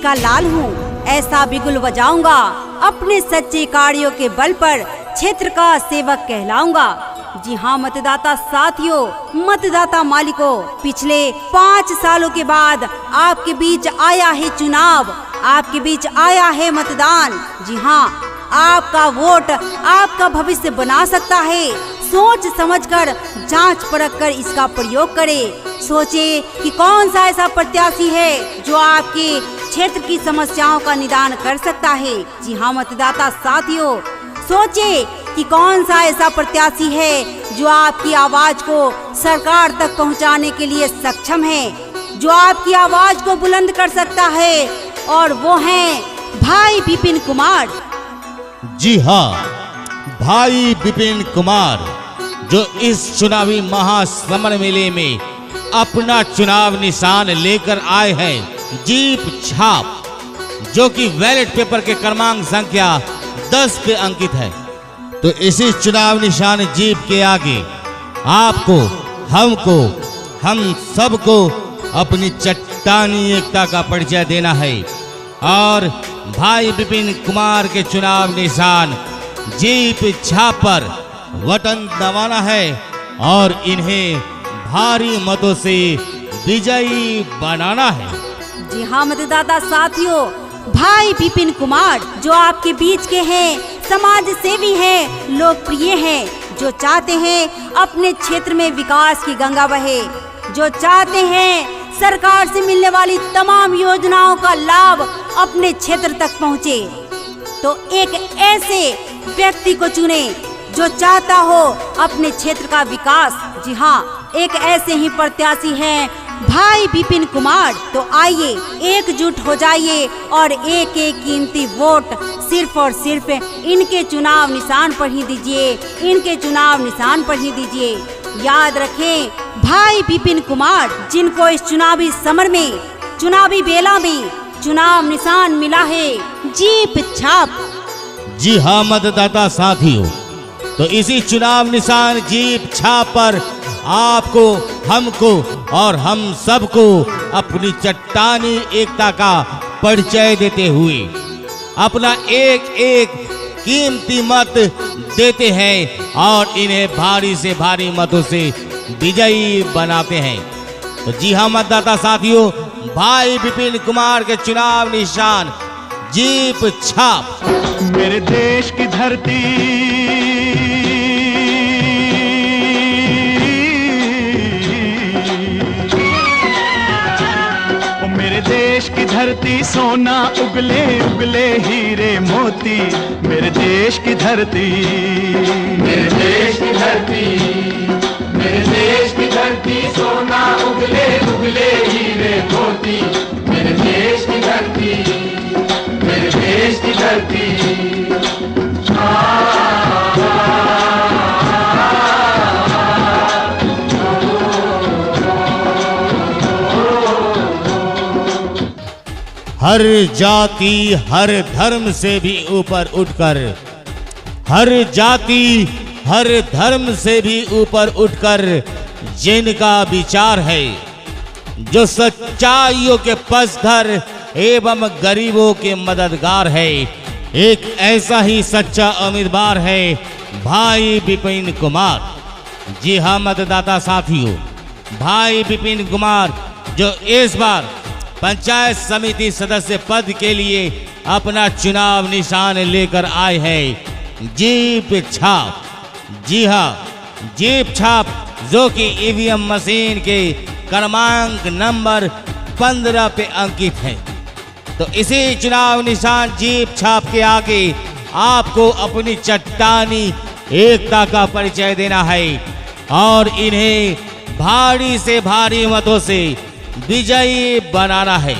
का लाल हूँ, ऐसा बिगुल बजाऊंगा, अपने सच्चे कार्यों के बल पर क्षेत्र का सेवक कहलाऊंगा। जी हाँ मतदाता साथियों, मतदाता मालिकों, पिछले 5 सालों के बाद आपके बीच आया है चुनाव, आपके बीच आया है मतदान। जी हाँ, आपका वोट आपका भविष्य बना सकता है। सोच समझकर, जांच परख कर इसका प्रयोग करें। सोचे कि कौन सा ऐसा प्रत्याशी है जो आपके क्षेत्र की समस्याओं का निदान कर सकता है। जी हाँ मतदाता साथियों, सोचे कि कौन सा ऐसा प्रत्याशी है जो आपकी आवाज को सरकार तक पहुंचाने के लिए सक्षम है, जो आपकी आवाज को बुलंद कर सकता है, और वो हैं भाई विपिन कुमार। जी हाँ, भाई विपिन कुमार जो इस चुनावी महासमर मेले में अपना चुनाव निशान लेकर आए हैं, जीप छाप, जो कि बैलेट पेपर के क्रमांक संख्या 10 पे अंकित है। तो इसी चुनाव निशान जीप के आगे आपको, हमको, हम सबको अपनी चट्टानी एकता का परिचय देना है और भाई विपिन कुमार के चुनाव निशान जीप छाप पर बटन दबाना है और इन्हें भारी मतों से विजयी बनाना है। जी हाँ मतदाता साथियों, भाई विपिन कुमार जो आपके बीच के हैं, समाज सेवी हैं, लोकप्रिय हैं, जो चाहते हैं अपने क्षेत्र में विकास की गंगा बहे, जो चाहते हैं सरकार से मिलने वाली तमाम योजनाओं का लाभ अपने क्षेत्र तक पहुंचे। तो एक ऐसे व्यक्ति को चुने जो चाहता हो अपने क्षेत्र का विकास। जी हाँ, एक ऐसे ही प्रत्याशी हैं भाई विपिन कुमार। तो आइए एकजुट हो जाइए और एक एक कीमती वोट सिर्फ और सिर्फ इनके चुनाव निशान पर ही दीजिए, इनके चुनाव निशान पर ही दीजिए। याद रखें, भाई विपिन कुमार जिनको इस चुनावी समर में, चुनावी बेला में चुनाव निशान मिला है जीप छाप। जी हाँ मतदाता साथियों, तो इसी चुनाव निशान जीप छाप पर आपको, हमको और हम सबको अपनी चट्टानी एकता का परिचय देते हुए अपना एक एक कीमती मत देते हैं और इन्हें भारी से भारी मतों से विजयी बनाते हैं। तो जी हाँ मतदाता साथियों, भाई विपिन कुमार के चुनाव निशान जीप छाप। मेरे देश की धरती, मेरे देश की धरती सोना उगले उगले हीरे मोती। मेरे देश की धरती, मेरे देश की धरती, मेरे देश की धरती सोना उगले उगले हीरे मोती। मेरे देश की धरती, मेरे देश की धरती। हर जाति हर धर्म से भी ऊपर उठकर, हर जाति हर धर्म से भी ऊपर उठकर जिनका विचार है, जो सच्चाइयों के पसधर एवं गरीबों के मददगार है, एक ऐसा ही सच्चा उम्मीदवार है भाई विपिन कुमार। जी हाँ मतदाता साथियों, भाई विपिन कुमार जो इस बार पंचायत समिति सदस्य पद के लिए अपना चुनाव निशान लेकर आए हैं जीप छाप। जी हाँ, जीप छाप जो कि ईवीएम मशीन के क्रमांक नंबर 15 पे अंकित है। तो इसी चुनाव निशान जीप छाप के आगे आपको अपनी चट्टानी एकता का परिचय देना है और इन्हें भारी से भारी मतों से विजयी बनाना है।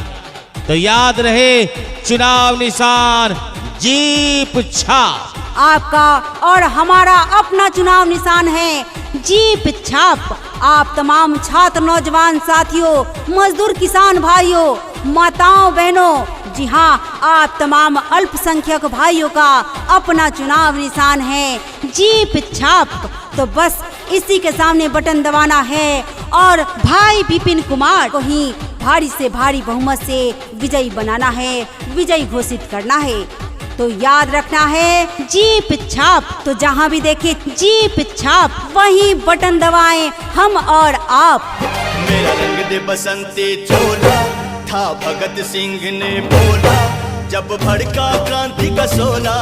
तो याद रहे, चुनाव निशान जीप छाप। आपका और हमारा अपना चुनाव निशान है जीप छाप। आप तमाम छात्र, नौजवान साथियों, मजदूर, किसान भाइयों, माताओं, बहनों, जी हाँ, आप तमाम अल्पसंख्यक भाइयों का अपना चुनाव निशान है जीप छाप। तो बस इसी के सामने बटन दबाना है और भाई विपिन कुमार को ही भारी से भारी बहुमत से विजयी बनाना है, विजयी घोषित करना है। तो याद रखना है जीप छाप। तो जहाँ भी देखे जीप छाप, वहीं बटन दबाएं हम और आप। मेरा रंग दे बसंती चोला था भगत सिंह ने बोला, जब भड़का क्रांति का सोला,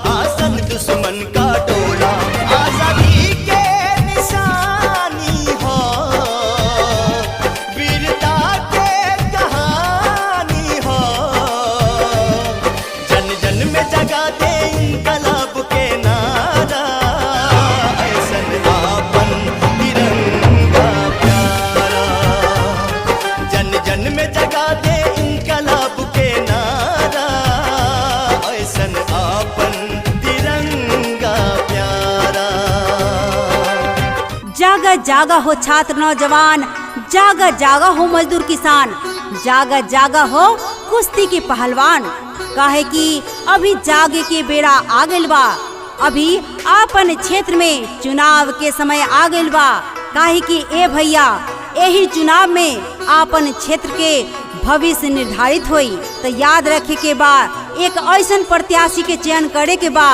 आसन दुश्मन का टोला। आजादी के निशानी हो, वीरता के कहानी हो, जन जन में जगा दे इनकलाब के नारा, ऐसन आपन तिरंगा प्यारा। जन जन में जगा दे इनकलाब के नारा, ऐसन आपन तिरंगा प्यारा। जागा जागा हो छात्र नौजवान, जागा जागा हो मजदूर किसान, जागा जागा हो कुश्ती के पहलवान। काहे कि अभी जागे के बेड़ा आ गइल बा, अभी आपन क्षेत्र में चुनाव के समय आ गइल बा। काहे कि ए भैया, यही चुनाव में आपन क्षेत्र के भविष्य निर्धारित होई। तो याद रखे के बा, एक ऐसन प्रत्याशी के चयन करे के बा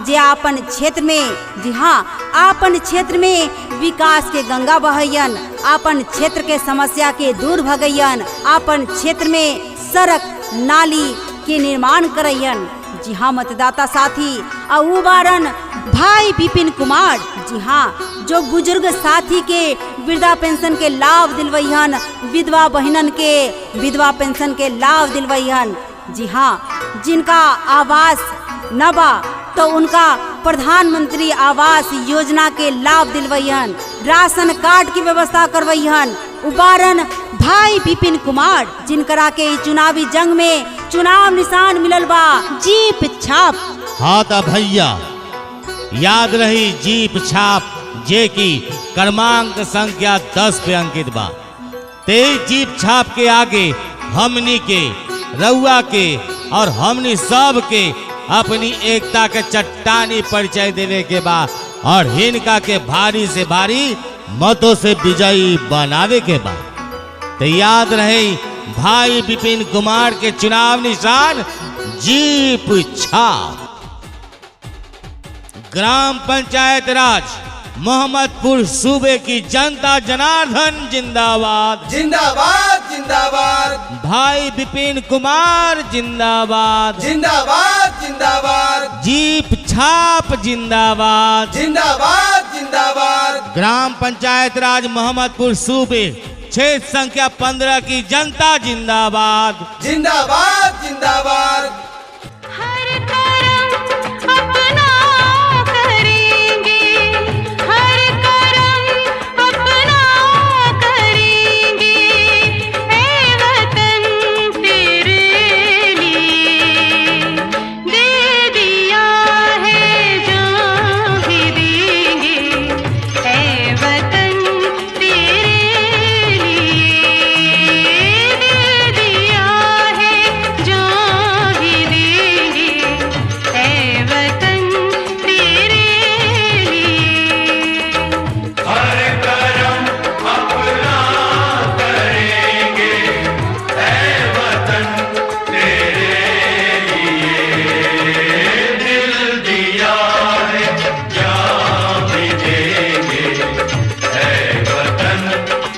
जे आपन क्षेत्र में, जी हाँ, आपन क्षेत्र में विकास के गंगा बहैयन, आपन क्षेत्र के समस्या के दूर भगैयन, आपन क्षेत्र में सड़क नाली के निर्माण करैयन। जी हाँ मतदाता साथी, और बारन भाई विपिन कुमार, जी हाँ, जो बुजुर्ग साथी के वृद्धा पेंशन के लाभ दिलवैहन, विधवा बहनन के विधवा पेंशन के लाभ दिलवैहन। जी हाँ, जिनका आवास न बा तो उनका प्रधानमंत्री आवास योजना के लाभ दिलवैहन, राशन कार्ड की व्यवस्था करवैहन। उबारन भाई विपिन कुमार, जिनकरा के चुनावी जंग में चुनाव निशान मिलल बा जीप छाप। हाँ तो भैया याद रही जीप छाप, जे की क्रमांक संख्या 10 पे अंकित बा। तेज जीप छाप के आगे हमनी के, रउआ के और हमनी सब के अपनी एकता के चट्टानी परिचय देने के बाद और हिनका के भारी से भारी मतों से विजयी बनावे के बाद। तो याद रहे भाई विपिन कुमार के चुनाव निशान जीप छाप। ग्राम पंचायत राज मोहम्मदपुर सूबे की जनता जनार्दन जिंदाबाद, जिंदाबाद जिंदाबाद, भाई विपिन कुमार जिंदाबाद, जिंदाबाद जिंदाबाद, जीप छाप जिंदाबाद, जिंदाबाद जिंदाबाद। ग्राम पंचायत राज मोहम्मदपुर सूबे क्षेत्र संख्या 15 की जनता जिंदाबाद, जिंदाबाद जिंदाबाद। हर करम अपना करेंगे, हर करम अपना करेंगे, ऐ वतन तेरे लिए दे दिया है जान भी देंगे, ऐ वतन तेरे लिए दे दिया है जान भी देंगे, ऐ वतन तेरे लिए। हर करम अपना करेंगे, ऐ वतन तेरे लिए दिल दिया है जान भी देंगे, ऐ वतन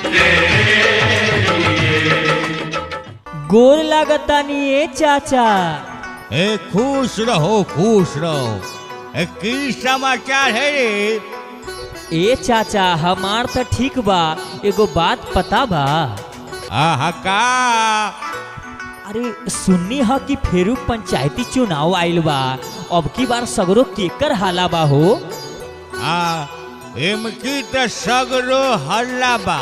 तेरे लिए। गोर लागतानी ए चाचा। ए खुश रहो खुश रहो। ए की समाचार है रे? ए चाचा हमार तो ठीक बा, एगो बात पता बा? आहा का? अरे सुननी ह कि फेरू पंचायती चुनाव आइल बा, अब की बार सगरो केकर हाला बा हो? इमकी तो सगरो हल्ला बा।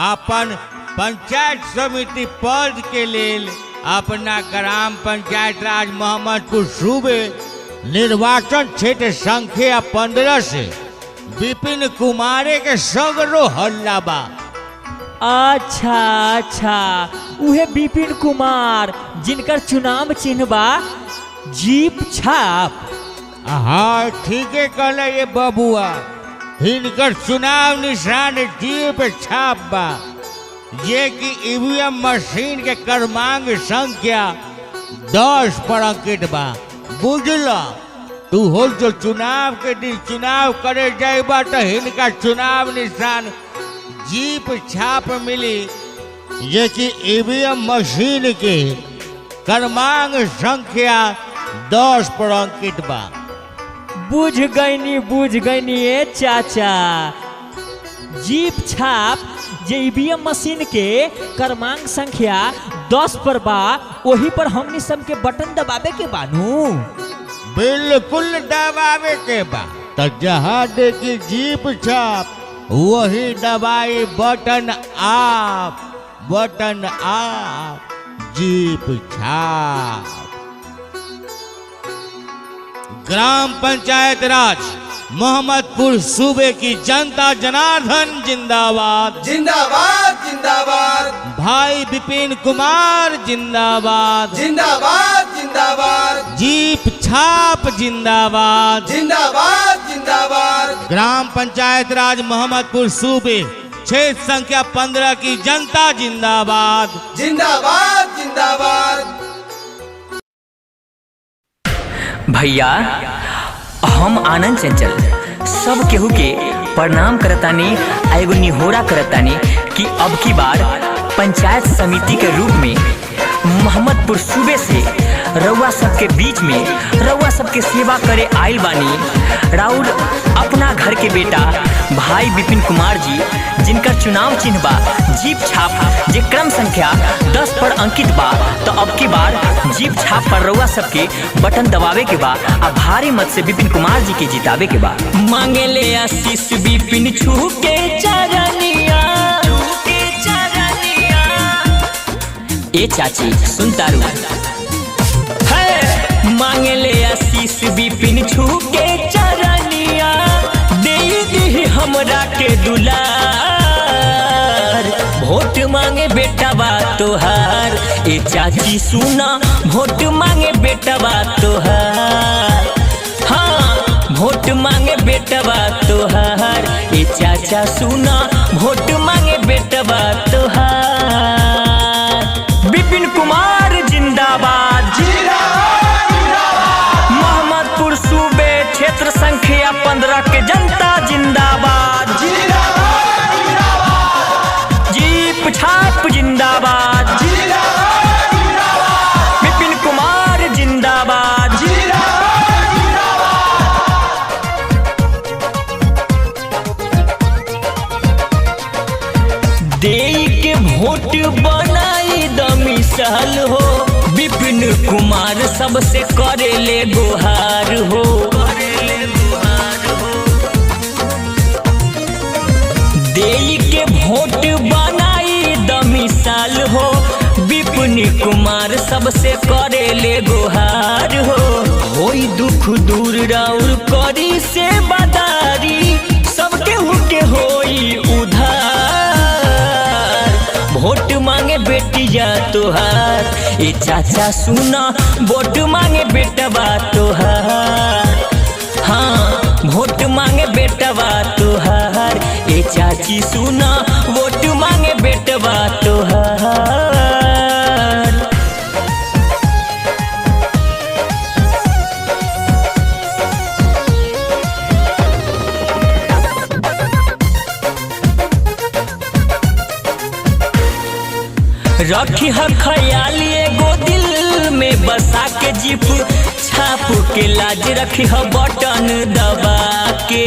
अपन पंचायत समिति पद के लेल अपना ग्राम पंचायत राज मोहम्मदपुर सूबे निर्वाचन क्षेत्र संख्या 15 से विपिन कुमारे के सगरो हल्ला बा। अच्छा अच्छा, उहे विपिन कुमार जिनकर चुनाव चिन्ह बा जीप छाप। हाँ ठीके कहले ये बबुआ, हिनकर चुनाव निशान जीप छाप बा। ये कि ईवीएम मशीन के क्रमांक संख्या 10 पर अंकित बा। बुझला तू हो जो चुनाव के दिन चुनाव करे जाएबा तो इनका चुनाव निशान जीप छाप मिली। ये कि ईवीएम मशीन के क्रमांक संख्या 10 पर अंकित बा। बुझ गईनी ए चाचा। जीप छाप जे ईवीएम मशीन के क्रमांक संख्या 10 पर बा, वही पर हमनी सब के बटन दबावे के बानू। बिल्कुल दबावे के बा। तो जहाँ देखी जीप छाप वही दबाई बटन आप जीप छाप। ग्राम पंचायत राज मोहम्मदपुर सूबे की जनता जनार्दन जिंदाबाद जिंदाबाद जिंदाबाद भाई विपिन कुमार जिंदाबाद जिंदाबाद जिंदाबाद जीप छाप जिंदाबाद जिंदाबाद जिंदाबाद ग्राम पंचायत राज मोहम्मदपुर सूबे क्षेत्र संख्या 15 की जनता जिंदाबाद जिंदाबाद जिंदाबाद। भैया हम आनंद चंचल सब केहू के प्रणाम करतानी, एगो निहोरा करतानी कि अब की बार पंचायत समिति के रूप में मोहम्मदपुर सूबे से रउआ सबके बीच में रउआ सबके सेवा करे आइल बानी। राउर अपना घर के बेटा भाई विपिन कुमार जी, जिनकर चुनाव चिन्ह बा जीप छाप, जे क्रम संख्या 10 पर अंकित बा। तो अब की बार जीप छाप पर रउआ सबके बटन दबावे के बा आ भारी मत से विपिन कुमार जी के जितावे के बा। मांगे ले आशीष विपिन छू के चरनिया। ए चाची सुन तारू, मांगे ले आशीष विपिन छू के चरनिया, दे दी हमरा के दुलार। वोट मांगे बेटा बा तोहार, ए चाची सुना वोट मांगे बेटा बा तोहार। हाँ वोट मांगे बेटा बा तोहार, ए चाचा सुना वोट मांगे बेटा बा तोहार। विपिन कुमार जिंदाबाद मोहम्मदपुर सूबे क्षेत्र संख्या 15 के जनता जिंदाबाद जीप छाप जिंदाबाद विपिन कुमार जिंदाबाद। देई के वोट बनाई दमिसाल हो, विपिन कुमार सबसे करे ले गुहार हो। देई के वोट बनाई दमिसाल हो, विपिन कुमार सबसे करे ले गुहार हो। होई दुख दूर राउर करी से बदारी, सबके हुके होई उधार। वोट मांगे बेटी जा तोहार, ए चाचा सुना वोट मांगे बेटा बा तोहार। हाँ वोट मांगे बेटा बा तोहार, ए चाची सुना वोट मांगे बेटा बा तोहार। रखी है ख्याल एगो दिल में बसा के, जीप छाप के लाज रखी है बटन दबा के।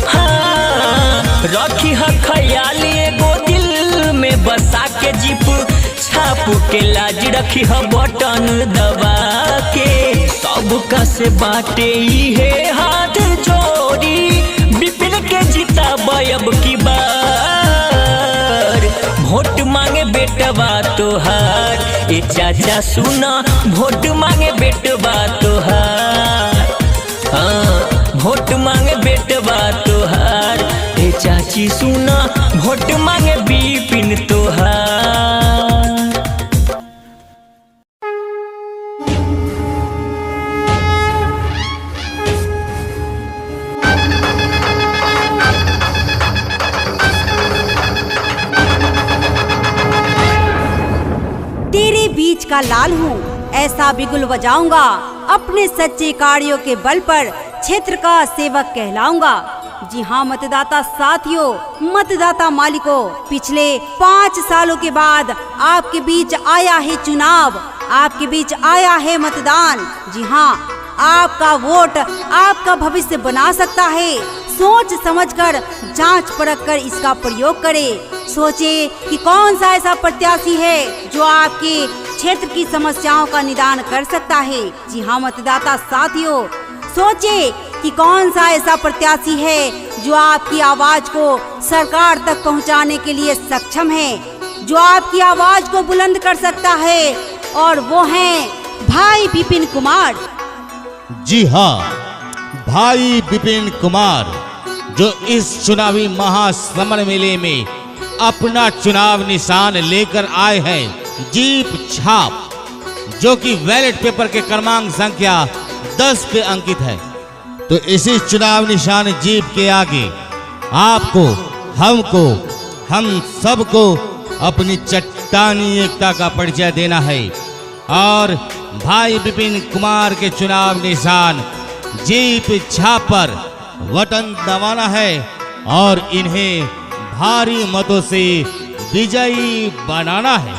हाँ रखी है ख्याल एगो दिल में बसा के, जीप छाप के लाज रखी है बटन दबा के। सबका से बाटे है हाथ जोड़ी, विपिन के जीता अब की बार। वोट मांगे बेटा बा तोहार, ए चाचा सुना वोट मांगे बेटा बा तोहार। हाँ वोट मांगे बेटा बा तोहार, ए चाची सुना वोट मांगे विपिन तोहार। बीच का लाल हूँ, ऐसा बिगुल बजाऊंगा, अपने सच्चे कार्यों के बल पर क्षेत्र का सेवक कहलाऊंगा। जी हाँ मतदाता साथियों, मतदाता मालिकों, पिछले 5 सालों के बाद आपके बीच आया है चुनाव, आपके बीच आया है मतदान। जी हाँ, आपका वोट आपका भविष्य बना सकता है। सोच समझकर, जांच परख कर इसका प्रयोग करें। सोचे कि कौन सा ऐसा प्रत्याशी है जो आपके क्षेत्र की समस्याओं का निदान कर सकता है। जी हाँ मतदाता साथियों, सोचे कि कौन सा ऐसा प्रत्याशी है जो आपकी आवाज को सरकार तक पहुंचाने के लिए सक्षम है, जो आपकी आवाज को बुलंद कर सकता है, और वो हैं भाई विपिन कुमार। जी हाँ, भाई विपिन कुमार जो इस चुनावी महासमर मेले में अपना चुनाव निशान लेकर आए हैं, जीप छाप, जो कि बैलेट पेपर के क्रमांक संख्या 10 पे अंकित है। तो इसी चुनाव निशान जीप के आगे आपको, हमको, हम सबको अपनी चट्टानी एकता का परिचय देना है और भाई विपिन कुमार के चुनाव निशान जीप छाप पर बटन दबाना है और इन्हें भारी मतों से विजयी बनाना है।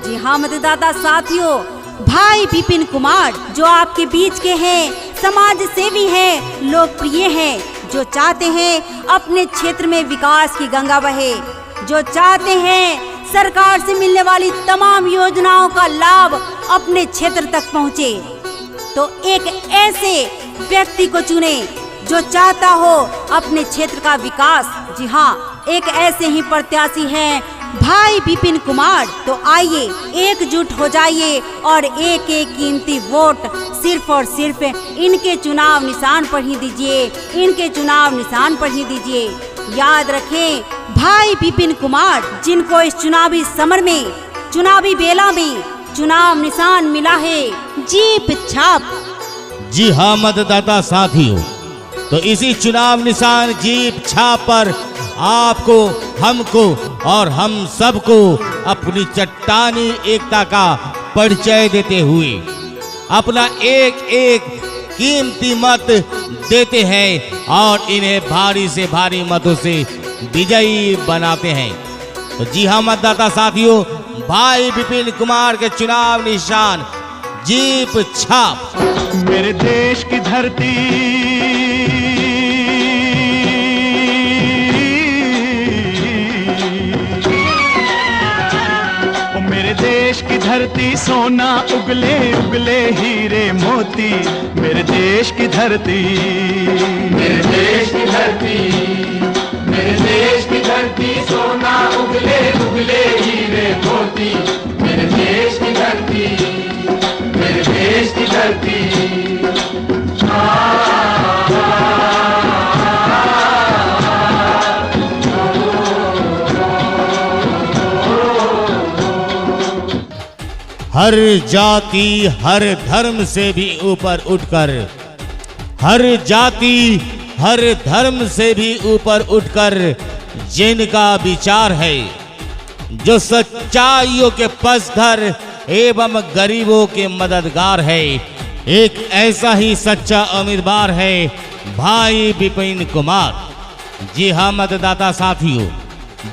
जी हाँ मतदाता साथियों, भाई विपिन कुमार जो आपके बीच के हैं, समाज सेवी हैं, लोकप्रिय हैं, जो चाहते हैं अपने क्षेत्र में विकास की गंगा बहे, जो चाहते हैं सरकार से मिलने वाली तमाम योजनाओं का लाभ अपने क्षेत्र तक पहुंचे। तो एक ऐसे व्यक्ति को चुने जो चाहता हो अपने क्षेत्र का विकास। जी हाँ, एक ऐसे ही प्रत्याशी हैं भाई विपिन कुमार। तो आइए एकजुट हो जाइए और एक एक कीमती वोट सिर्फ और सिर्फ इनके चुनाव निशान पर ही दीजिए, इनके चुनाव निशान पर ही दीजिए। याद रखें, भाई विपिन कुमार जिनको इस चुनावी समर में, चुनावी बेला में चुनाव निशान मिला है जीप छाप। जी हाँ मतदाता साथियों, तो इसी चुनाव निशान जीप छाप पर आपको, हमको और हम सबको अपनी चट्टानी एकता का परिचय देते हुए अपना एक एक कीमती मत देते हैं और इन्हें भारी से भारी मतों से विजयी बनाते हैं। तो जी हाँ मतदाता साथियों, भाई विपिन कुमार के चुनाव निशान जीप छाप। मेरे देश की धरती, मेरे देश की धरती सोना उगले उगले हीरे मोती। मेरे देश की धरती, मेरे देश की धरती, मेरे देश की धरती सोना उगले उगले हीरे मोती। मेरे देश की धरती, मेरे देश की धरती। हर जाति हर धर्म से भी ऊपर उठकर, हर जाति हर धर्म से भी ऊपर उठकर जिनका विचार है, जो सच्चाइयों के पसधर एवं गरीबों के मददगार है, एक ऐसा ही सच्चा उम्मीदवार है भाई विपिन कुमार। जी हाँ मतदाता साथियों,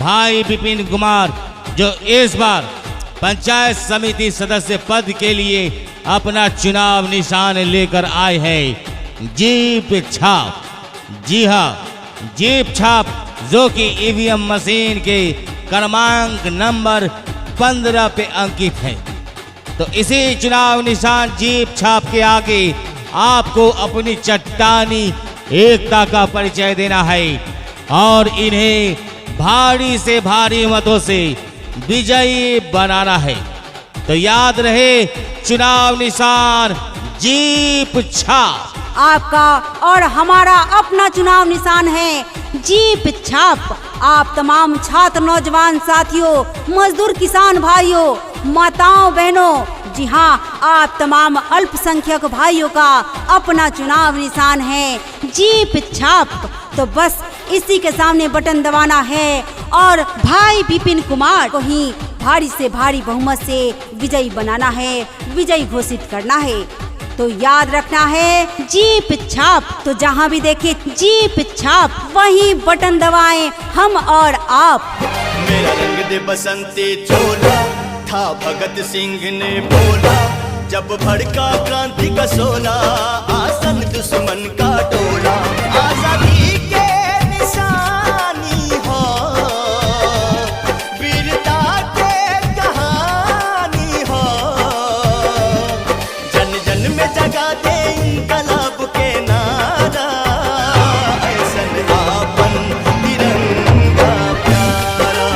भाई विपिन कुमार जो इस बार पंचायत समिति सदस्य पद के लिए अपना चुनाव निशान लेकर आए हैं जीप छाप। जी हाँ, जीप छाप जो कि ईवीएम मशीन के क्रमांक नंबर 15 पे अंकित है। तो इसी चुनाव निशान जीप छाप के आगे आपको अपनी चट्टानी एकता का परिचय देना है और इन्हें भारी से भारी मतों से विजयी बनाना है। तो याद रहे, चुनाव निशान जीप छाप। आपका और हमारा अपना चुनाव निशान है जीप छाप। आप तमाम छात्र नौजवान साथियों, मजदूर किसान भाइयों, माताओं बहनों, जी हाँ आप तमाम अल्पसंख्यक भाइयों का अपना चुनाव निशान है जीप छाप। तो बस इसी के सामने बटन दबाना है और भाई विपिन कुमार को ही भारी से भारी बहुमत से विजयी बनाना है, विजयी घोषित करना है। तो याद रखना है जीप छाप। तो जहाँ भी देखे जीप छाप, वहीं बटन दबाएं हम और आप। मेरा रंग दे बसंती चोला, था भगत सिंह ने बोला, जब भड़का क्रांति का शोला, आसन दुश्मन का टोला। आजादी के निशानी हो, वीरता के कहानी हो, जन जन में जगा दे इनकलाब के नारा, ऐसन आपन तिरंगा प्यारा।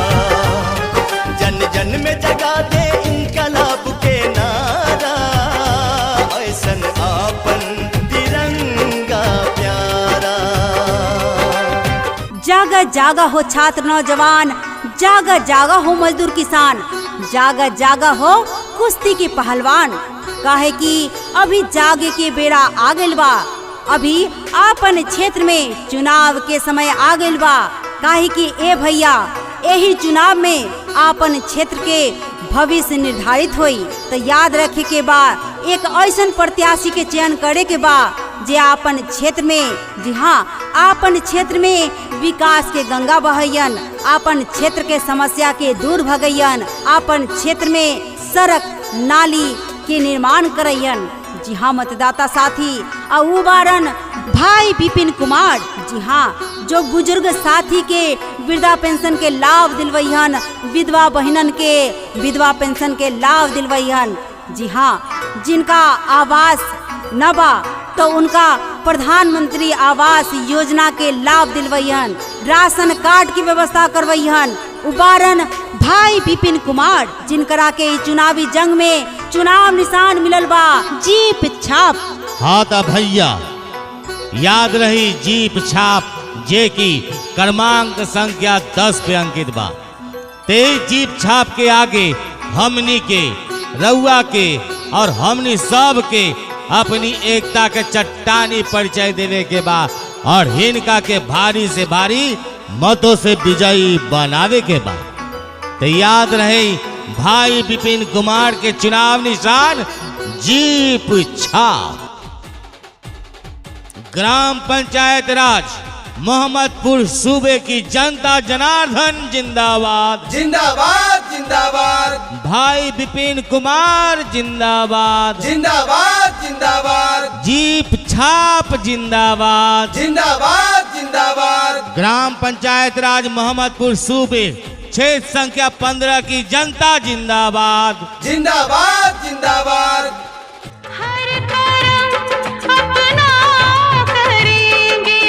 जन जन में जगा दे इनकलाब के नारा, ऐसन आपन तिरंगा प्यारा। जागा जागा हो छात्र नौजवान, जागा जागा हो मजदूर किसान, जागा जागा हो कुश्ती के पहलवान। काहे कि अभी जागे के बेड़ा आ गइल बा, अभी आपन क्षेत्र में चुनाव के समय आ गइल बा। काहे कि ए भैया, यही चुनाव में आपन क्षेत्र के भविष्य निर्धारित होई। तो याद रखे के बा, एक ऐसन प्रत्याशी के चयन करे के बा जे आपन क्षेत्र में, जी हाँ, आपन क्षेत्र में विकास के गंगा बहैयन, आपन क्षेत्र के समस्या के दूर भगैयन, आपन क्षेत्र में सड़क नाली के निर्माण करैयन। जी हाँ मतदाता साथी, और बारन भाई विपिन कुमार, जी हाँ, जो बुजुर्ग साथी के वृद्धा पेंशन के लाभ दिलवैहन, विधवा बहनन के विधवा पेंशन के लाभ दिलवैहन। जी हाँ, जिनका आवास न बा तो उनका प्रधानमंत्री आवास योजना के लाभ दिलवैहन, राशन कार्ड की व्यवस्था करवैहन। उबारन भाई विपिन कुमार, जिनकरा के चुनावी जंग में चुनाव निशान मिलल बा जीप छाप। हाँ तो भैया याद रही जीप छाप, जे की क्रमांक संख्या 10 पे अंकित बा। तेज जीप छाप के आगे हमनी के, रउआ के और हमनी सब के अपनी एकता के चट्टानी परिचय देवे के बा, और हिनका के भारी से भारी मतों से विजयी बनावे के बा। तो याद रहे भाई विपिन कुमार के चुनाव निशान जीप छाप। ग्राम पंचायत राज मोहम्मदपुर सूबे की जनता जनार्दन जिंदाबाद, जिंदाबाद जिंदाबाद, भाई विपिन कुमार जिंदाबाद, जिंदाबाद जिंदाबाद, जीप छाप जिंदाबाद, जिंदाबाद जिंदाबाद, ग्राम पंचायत राज मोहम्मदपुर सूबे क्षेत्र संख्या 15 की जनता जिंदाबाद, जिंदाबाद जिंदाबाद। हर करम अपना करेंगे,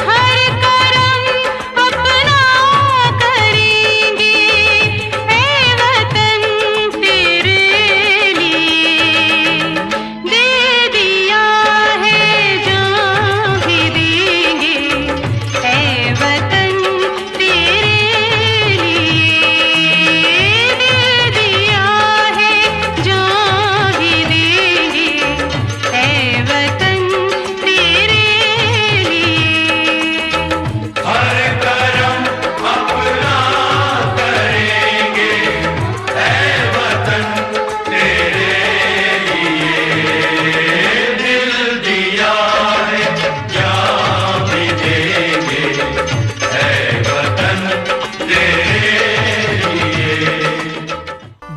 हर करम अपना करेंगे, ऐ वतन तेरे लिए दे दिया है जान भी देंगे, ऐ वतन तेरे लिए दे दिया है जान भी देंगे, ऐ वतन तेरे लिए।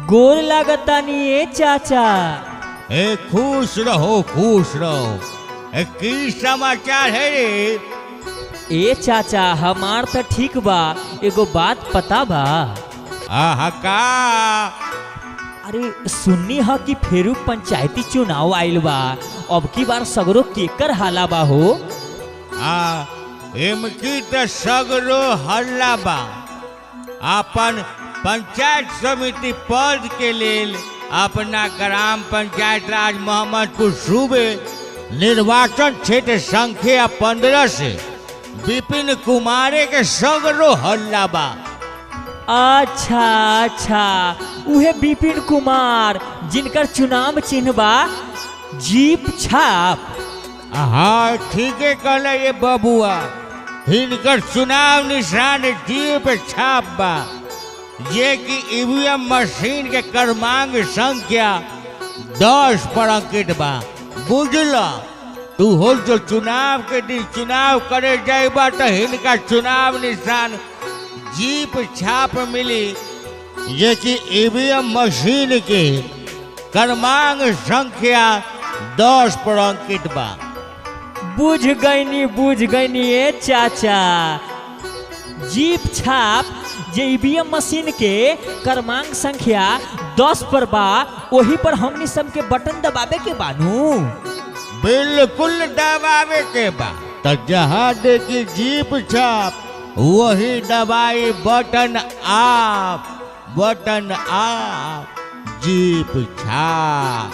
गोर लागतानी ए चाचा। ए खुश रहो खुश रहो। ए की समाचार है रे? ए चाचा, हमार तो ठीक बा, एगो बात पता बा? आहा का? अरे सुननी ह कि फेरू पंचायती चुनाव आइल बा, अब की बार सगरो केकर हाला बा हो? इमकी तो सगरो हल्ला बा। अपन पंचायत समिति पद के लेल अपना ग्राम पंचायत राज मोहम्मदपुर सूबे निर्वाचन क्षेत्र संख्या 15 से विपिन कुमारे के सगरो हल्ला बा। अच्छा अच्छा, उहे विपिन कुमार जिनकर चुनाव चिन्ह बा जीप छाप। हाँ ठीके कहले ये बबुआ, हिनकर चुनाव निशान जीप छाप बा। ये कि ईवीएम मशीन के क्रमांक संख्या 10 पर अंकित बा। बुझला तू हो जो चुनाव के दिन चुनाव करे जाइबा तो इनका चुनाव निशान जीप छाप मिली। ये कि ईवीएम मशीन के क्रमांक संख्या 10 पर अंकित बा। बुझ गईनी ए चाचा। जीप छाप जे ईवीएम मशीन के क्रमांक संख्या 10 पर बा, वही पर हमनी सब के बटन दबावे के बानू। बिल्कुल दबावे के बा। तो जहाँ देखी जीप छाप वही दबाई बटन आप, बटन आप, जीप छाप।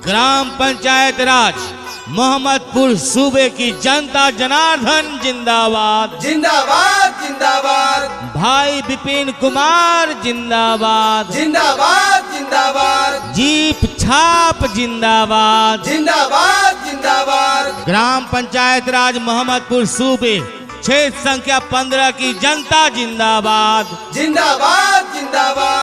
ग्राम पंचायत राज मोहम्मदपुर सूबे की जनता जनार्दन जिंदाबाद, जिंदाबाद जिंदाबाद, भाई विपिन कुमार जिंदाबाद, जिंदाबाद जिंदाबाद, जीप छाप जिंदाबाद, जिंदाबाद जिंदाबाद, ग्राम पंचायत राज मोहम्मदपुर सूबे क्षेत्र संख्या 15 की जनता जिंदाबाद, जिंदाबाद जिंदाबाद।